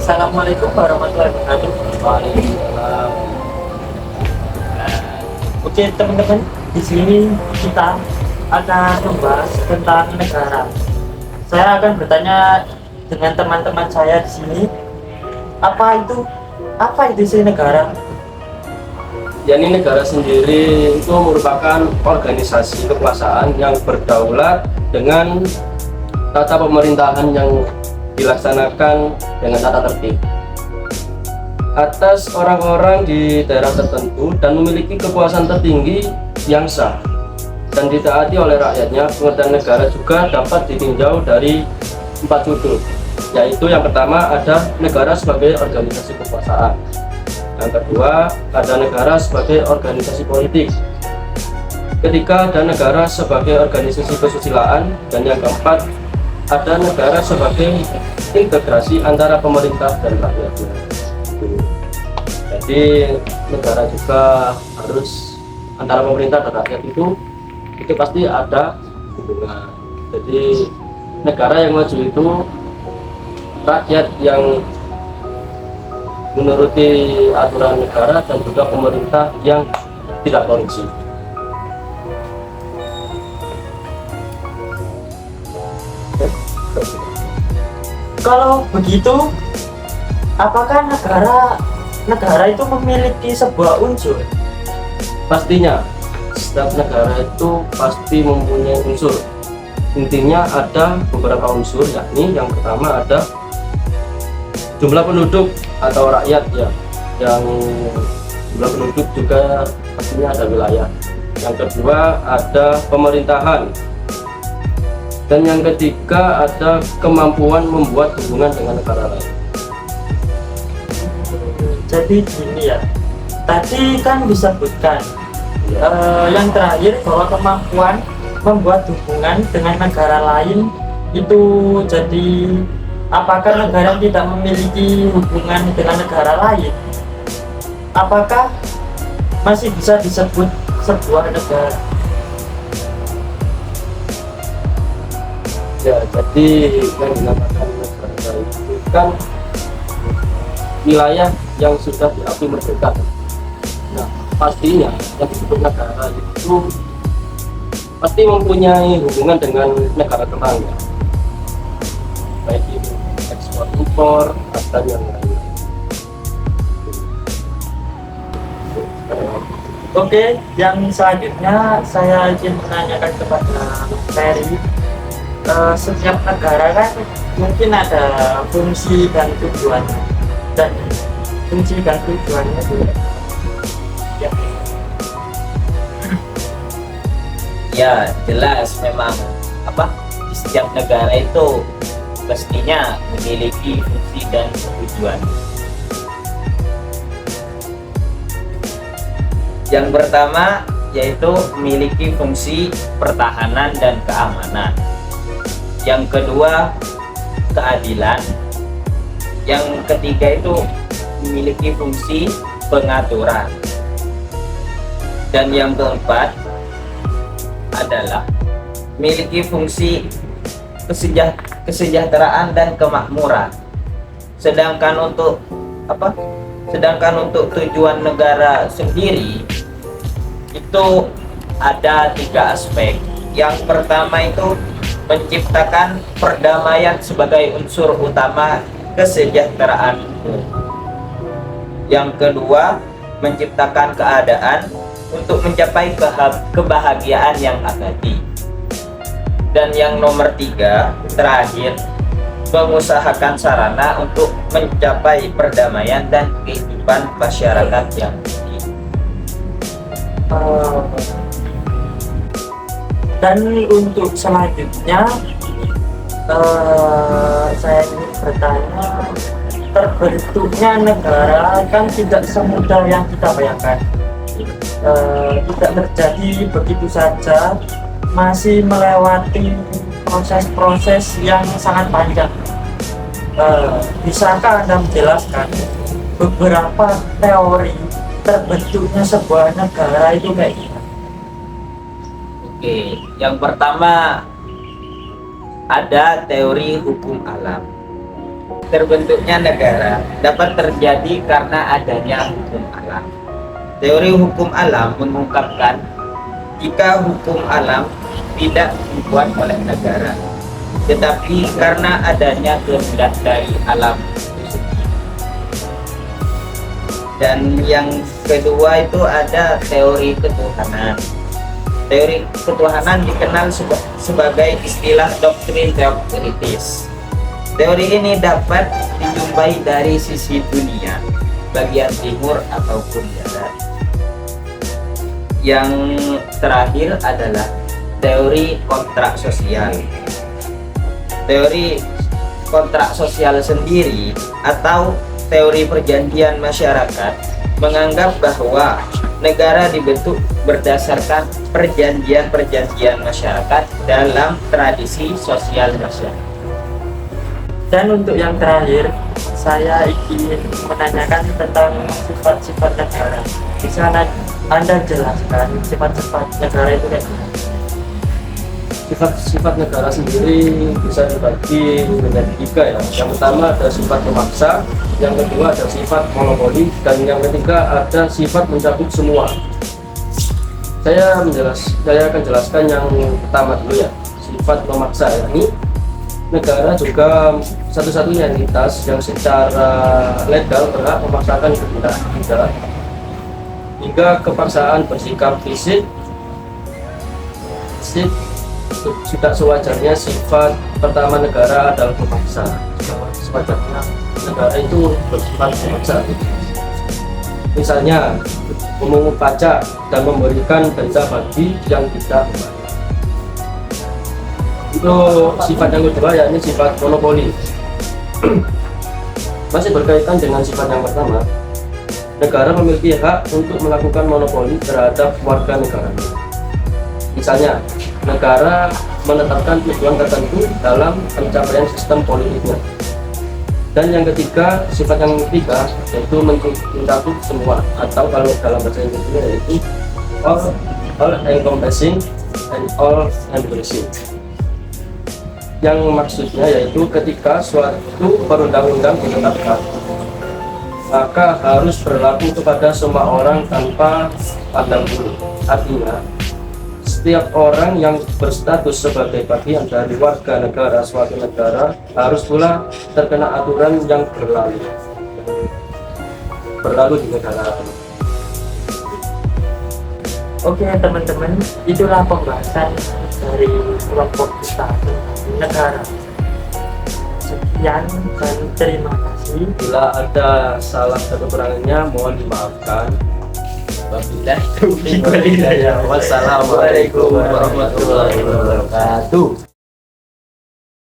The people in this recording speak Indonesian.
Assalamualaikum warahmatullahi wabarakatuh. Waalaikumsalam. Oke teman-teman, di sini kita akan membahas tentang negara. Saya akan bertanya dengan teman-teman saya di sini, apa itu sih negara? Yakni negara sendiri itu merupakan organisasi kekuasaan yang berdaulat dengan tata pemerintahan yang dilaksanakan dengan tata tertib atas orang-orang di daerah tertentu dan memiliki kekuasaan tertinggi yang sah dan ditaati oleh rakyatnya. Pengertian negara juga dapat ditinjau dari 4 sudut, yaitu yang pertama ada negara sebagai organisasi kekuasaan, yang kedua ada negara sebagai organisasi politik, ketiga ada negara sebagai organisasi kesusilaan, dan yang keempat ada negara sebagai integrasi antara pemerintah dan rakyatnya. Jadi negara juga harus antara pemerintah dan rakyat itu pasti ada hubungan. Jadi negara yang maju itu rakyat yang menuruti aturan negara dan juga pemerintah yang tidak korupsi. Kalau begitu, apakah negara itu memiliki sebuah unsur? Pastinya setiap negara itu pasti mempunyai unsur. Intinya ada beberapa unsur, yakni yang pertama ada jumlah penduduk atau rakyat ya, yang jumlah penduduk juga pastinya ada wilayah. Yang kedua ada pemerintahan, dan yang ketiga ada kemampuan membuat hubungan dengan negara lain. Jadi gini ya, tadi kan disebutkan yang terakhir bahwa kemampuan membuat hubungan dengan negara lain itu, jadi apakah negara yang tidak memiliki hubungan dengan negara lain, apakah masih bisa disebut sebuah negara? Ya, jadi yang dinamakan negara itu kan wilayah yang sudah diakui merdeka. Nah, pastinya yang disebut negara itu pasti mempunyai hubungan dengan negara tetangga, baik itu ekspor impor atau yang lain. Oke, yang selanjutnya saya ingin menanyakan kepada Ferry. Setiap negara kan mungkin ada fungsi dan tujuannya, dan fungsi dan tujuannya itu ya. Ya jelas, memang di setiap negara itu pastinya memiliki fungsi dan tujuan. Yang pertama yaitu memiliki fungsi pertahanan dan keamanan. Yang kedua keadilan. Yang ketiga itu memiliki fungsi pengaturan. Dan yang keempat adalah memiliki fungsi kesejahteraan dan kemakmuran. Sedangkan untuk tujuan negara sendiri itu ada 3 aspek. Yang pertama itu menciptakan perdamaian sebagai unsur utama kesejahteraan. Yang kedua, menciptakan keadaan untuk mencapai kebahagiaan yang abadi. Dan yang nomor 3 terakhir, mengusahakan sarana untuk mencapai perdamaian dan kehidupan masyarakat yang adil. Dan untuk selanjutnya saya ingin bertanya, terbentuknya negara kan tidak semudah yang kita bayangkan. Tidak terjadi begitu saja, masih melewati proses-proses yang sangat panjang. Bisakah Anda menjelaskan beberapa teori terbentuknya sebuah negara itu kayak gimana? Oke, yang pertama ada teori hukum alam. terbentuknya negara dapat terjadi karena adanya hukum alam. Teori hukum alam mengungkapkan jika hukum alam tidak dibuat oleh negara, tetapi karena adanya kehendak dari alam itu sendiri. Dan yang kedua itu ada teori ketuhanan. Teori ketuhanan dikenal sebagai istilah doktrin teokritis. Teori ini dapat dijumpai dari sisi dunia, bagian timur ataupun barat. Yang terakhir adalah teori kontrak sosial. Teori kontrak sosial sendiri atau teori perjanjian masyarakat menganggap bahwa negara dibentuk berdasarkan perjanjian-perjanjian masyarakat dalam tradisi sosial masyarakat. Dan untuk yang terakhir, saya ingin menanyakan tentang sifat-sifat negara. Bisa Anda jelaskan sifat-sifat negara itu kayak gimana? Sifat-sifat negara sendiri bisa dibagi menjadi 3 ya. Yang pertama ada sifat memaksa, yang kedua ada sifat monopoli, dan yang ketiga ada sifat mencabut semua. Saya akan jelaskan yang pertama dulu ya, sifat memaksa. Ini negara juga satu-satunya entitas yang secara legal berhak memaksakan kehendak kita hingga kepaksaan bersikap fisik sudah sewajarnya. Sifat pertama negara adalah memaksa. Sewajarnya negara itu bersifat memaksa. Misalnya memungut pajak dan memberikan denda bagi yang tidak membayar. Itu sifat yang kedua, yakni sifat monopoli. Masih berkaitan dengan sifat yang pertama, negara memiliki hak untuk melakukan monopoli terhadap warga negaranya. Misalnya, negara menetapkan tujuan tertentu dalam pencapaian sistem politiknya. Dan yang ketiga, sifat yang ketiga yaitu mencakup semua, atau kalau dalam bahasa Inggrisnya yaitu all encompassing and all embracing. Yang maksudnya yaitu ketika suatu perundang-undang ditetapkan, maka harus berlaku kepada semua orang tanpa pandang bulu. Artinya, setiap orang yang berstatus sebagai bagian dari warga negara suatu negara harus pula terkena aturan yang berlalu di negara. Oke teman-teman, itulah pembahasan dari kelompok kita negara. Sekian dan terima kasih. Bila ada salah atau kekurangannya mohon dimaafkan. Wassalamualaikum warahmatullahi wabarakatuh.